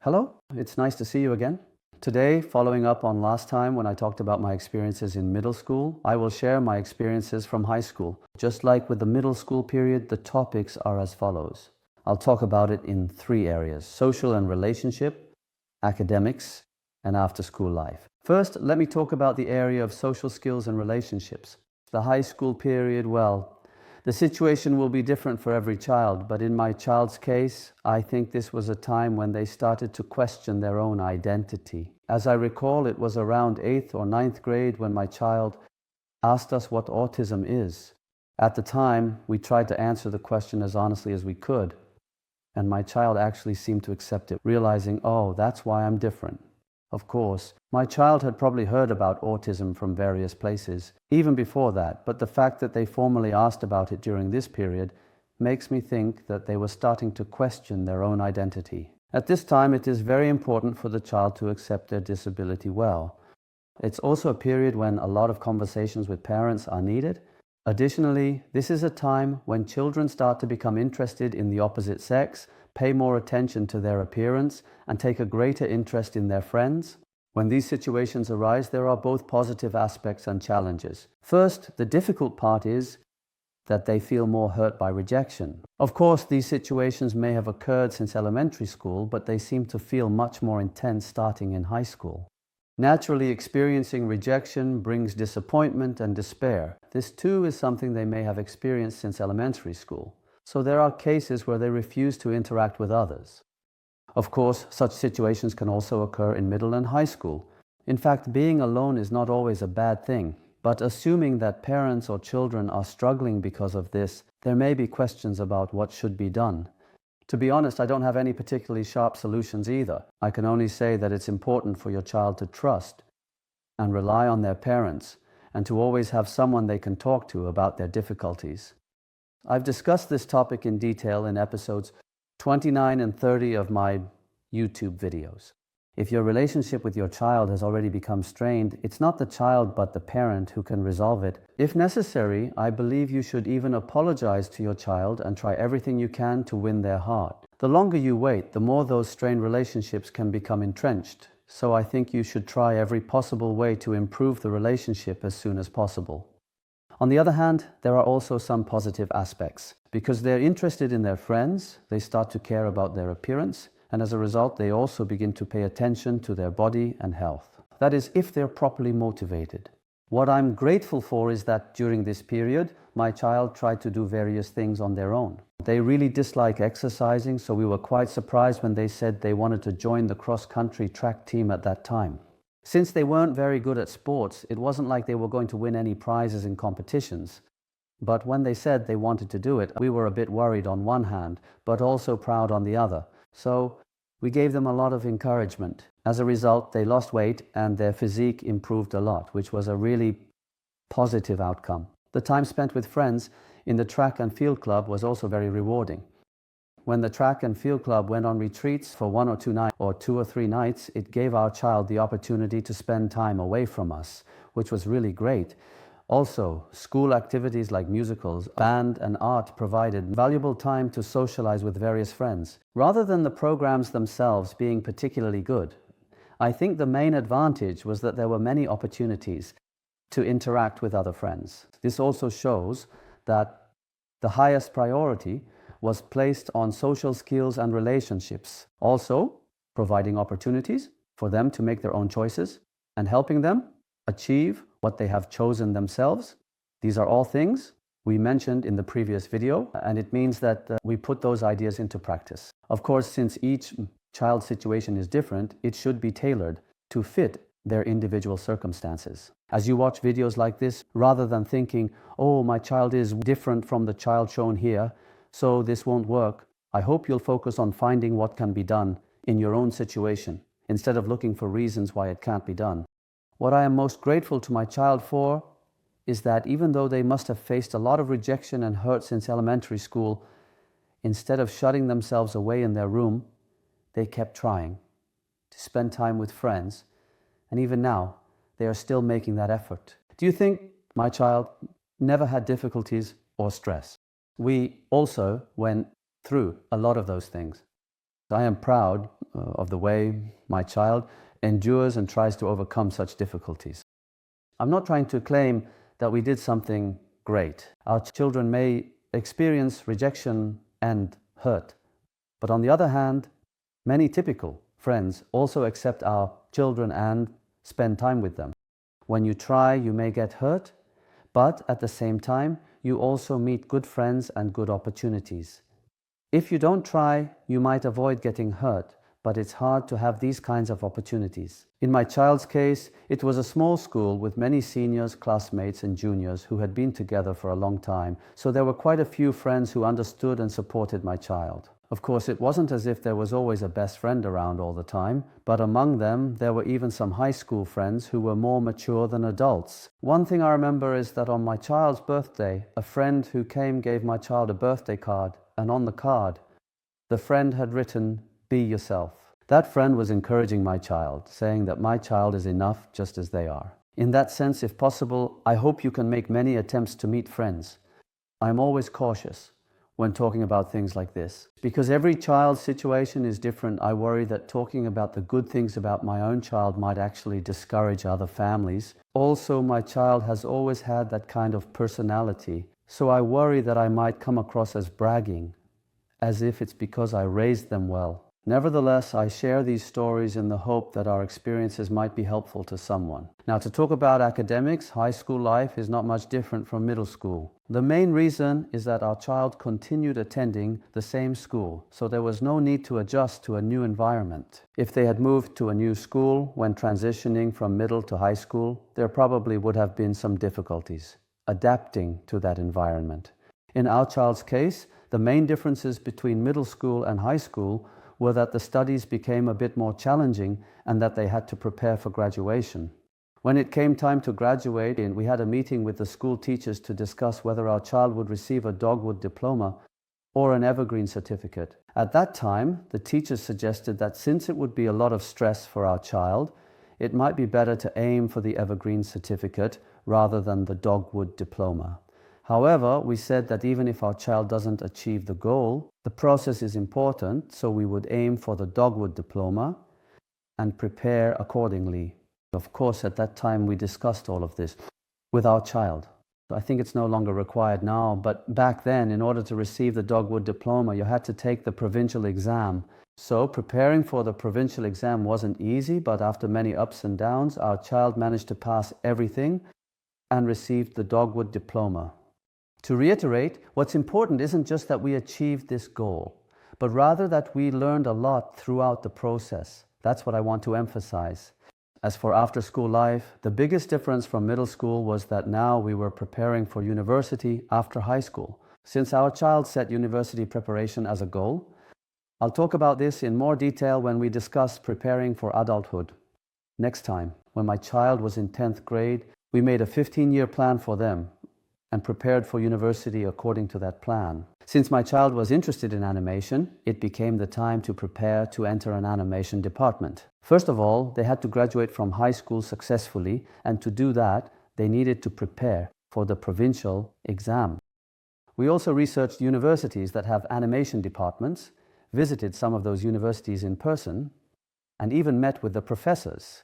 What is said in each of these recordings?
Hello, it's nice to see you again. Today, following up on last time when I talked about my experiences in middle school, I will share my experiences from high school. Just like with the middle school period, the topics are as follows. I'll talk about it in three areas: social and relationship, academics, and after-school life. First, let me talk about the area of social skills and relationships. The high school period, well, the situation will be different for every child, but in my child's case, I think this was a time when they started to question their own identity. As I recall, it was around 8th or ninth grade when my child asked us what autism is. At the time, we tried to answer the question as honestly as we could, and my child actually seemed to accept it, realizing, oh, that's why I'm different. Of course, my child had probably heard about autism from various places, even before that, but the fact that they formally asked about it during this period makes me think that they were starting to question their own identity. At this time, it is very important for the child to accept their disability well. It's also a period when a lot of conversations with parents are needed. Additionally, this is a time when children start to become interested in the opposite sex, pay more attention to their appearance, and take a greater interest in their friends. When these situations arise, there are both positive aspects and challenges. First, the difficult part is that they feel more hurt by rejection. Of course, these situations may have occurred since elementary school, but they seem to feel much more intense starting in high school. Naturally, experiencing rejection brings disappointment and despair. This too is something they may have experienced since elementary school. So there are cases where they refuse to interact with others. Of course, such situations can also occur in middle and high school. In fact, being alone is not always a bad thing, but assuming that parents or children are struggling because of this, there may be questions about what should be done. To be honest, I don't have any particularly sharp solutions either. I can only say that it's important for your child to trust and rely on their parents, and to always have someone they can talk to about their difficulties. I've discussed this topic in detail in episodes 29 and 30 of my YouTube videos. If your relationship with your child has already become strained, it's not the child but the parent who can resolve it. If necessary, I believe you should even apologize to your child and try everything you can to win their heart. The longer you wait, the more those strained relationships can become entrenched. So I think you should try every possible way to improve the relationship as soon as possible. On the other hand, there are also some positive aspects. Because they're interested in their friends, they start to care about their appearance, and as a result, they also begin to pay attention to their body and health. That is, if they're properly motivated. What I'm grateful for is that during this period, my child tried to do various things on their own. They really dislike exercising, so we were quite surprised when they said they wanted to join the cross-country track team at that time. Since they weren't very good at sports, it wasn't like they were going to win any prizes in competitions. But when they said they wanted to do it, we were a bit worried on one hand, but also proud on the other. So we gave them a lot of encouragement. As a result, they lost weight and their physique improved a lot, which was a really positive outcome. The time spent with friends in the track and field club was also very rewarding. When the track and field club went on retreats for 1 or 2 nights or 2 or 3 nights, it gave our child the opportunity to spend time away from us, which was really great. Also, school activities like musicals, band and art provided valuable time to socialize with various friends. Rather than the programs themselves being particularly good, I think the main advantage was that there were many opportunities to interact with other friends. This also shows that the highest priority was placed on social skills and relationships. Also, providing opportunities for them to make their own choices and helping them achieve what they have chosen themselves. These are all things we mentioned in the previous video, and it means that we put those ideas into practice. Of course, since each child's situation is different, it should be tailored to fit their individual circumstances. As you watch videos like this, rather than thinking, oh, my child is different from the child shown here, so this won't work, I hope you'll focus on finding what can be done in your own situation, instead of looking for reasons why it can't be done. What I am most grateful to my child for is that even though they must have faced a lot of rejection and hurt since elementary school, instead of shutting themselves away in their room, they kept trying to spend time with friends, and even now, they are still making that effort. Do you think my child never had difficulties or stress? We also went through a lot of those things. I am proud of the way my child endures and tries to overcome such difficulties. I'm not trying to claim that we did something great. Our children may experience rejection and hurt, but on the other hand, many typical friends also accept our children and spend time with them. When you try, you may get hurt, but at the same time, you also meet good friends and good opportunities. If you don't try, you might avoid getting hurt, but it's hard to have these kinds of opportunities. In my child's case, it was a small school with many seniors, classmates, and juniors who had been together for a long time, so there were quite a few friends who understood and supported my child. Of course, it wasn't as if there was always a best friend around all the time, but among them, there were even some high school friends who were more mature than adults. One thing I remember is that on my child's birthday, a friend who came gave my child a birthday card, and on the card, the friend had written, "Be yourself." That friend was encouraging my child, saying that my child is enough just as they are. In that sense, if possible, I hope you can make many attempts to meet friends. I'm always cautious when talking about things like this. Because every child's situation is different, I worry that talking about the good things about my own child might actually discourage other families. Also, my child has always had that kind of personality, so I worry that I might come across as bragging, as if it's because I raised them well. Nevertheless, I share these stories in the hope that our experiences might be helpful to someone. Now, to talk about academics, high school life is not much different from middle school. The main reason is that our child continued attending the same school, so there was no need to adjust to a new environment. If they had moved to a new school when transitioning from middle to high school, there probably would have been some difficulties adapting to that environment. In our child's case, the main differences between middle school and high school were that the studies became a bit more challenging and that they had to prepare for graduation. When it came time to graduate, we had a meeting with the school teachers to discuss whether our child would receive a dogwood diploma or an evergreen certificate. At that time, the teachers suggested that since it would be a lot of stress for our child, it might be better to aim for the evergreen certificate rather than the dogwood diploma. However, we said that even if our child doesn't achieve the goal, the process is important, so we would aim for the dogwood diploma and prepare accordingly. Of course, at that time we discussed all of this with our child. I think it's no longer required now, but back then, in order to receive the dogwood diploma, you had to take the provincial exam. So preparing for the provincial exam wasn't easy, but after many ups and downs, our child managed to pass everything and received the dogwood diploma. To reiterate, what's important isn't just that we achieved this goal, but rather that we learned a lot throughout the process. That's what I want to emphasize. As for after-school life, the biggest difference from middle school was that now we were preparing for university after high school. Since our child set university preparation as a goal, I'll talk about this in more detail when we discuss preparing for adulthood. Next time, when my child was in 10th grade, we made a 15-year plan for them and prepared for university according to that plan. Since my child was interested in animation, it became the time to prepare to enter an animation department. First of all, they had to graduate from high school successfully, and to do that, they needed to prepare for the provincial exam. We also researched universities that have animation departments, visited some of those universities in person, and even met with the professors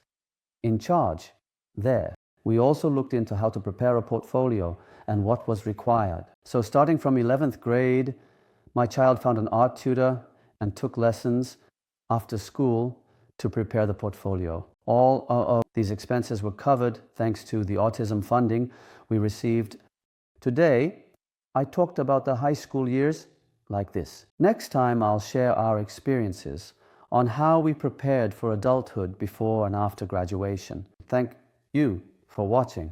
in charge there. We also looked into how to prepare a portfolio and what was required. So starting from 11th grade, my child found an art tutor and took lessons after school to prepare the portfolio. All of these expenses were covered thanks to the autism funding we received. Today, I talked about the high school years like this. Next time, I'll share our experiences on how we prepared for adulthood before and after graduation. Thank you for watching.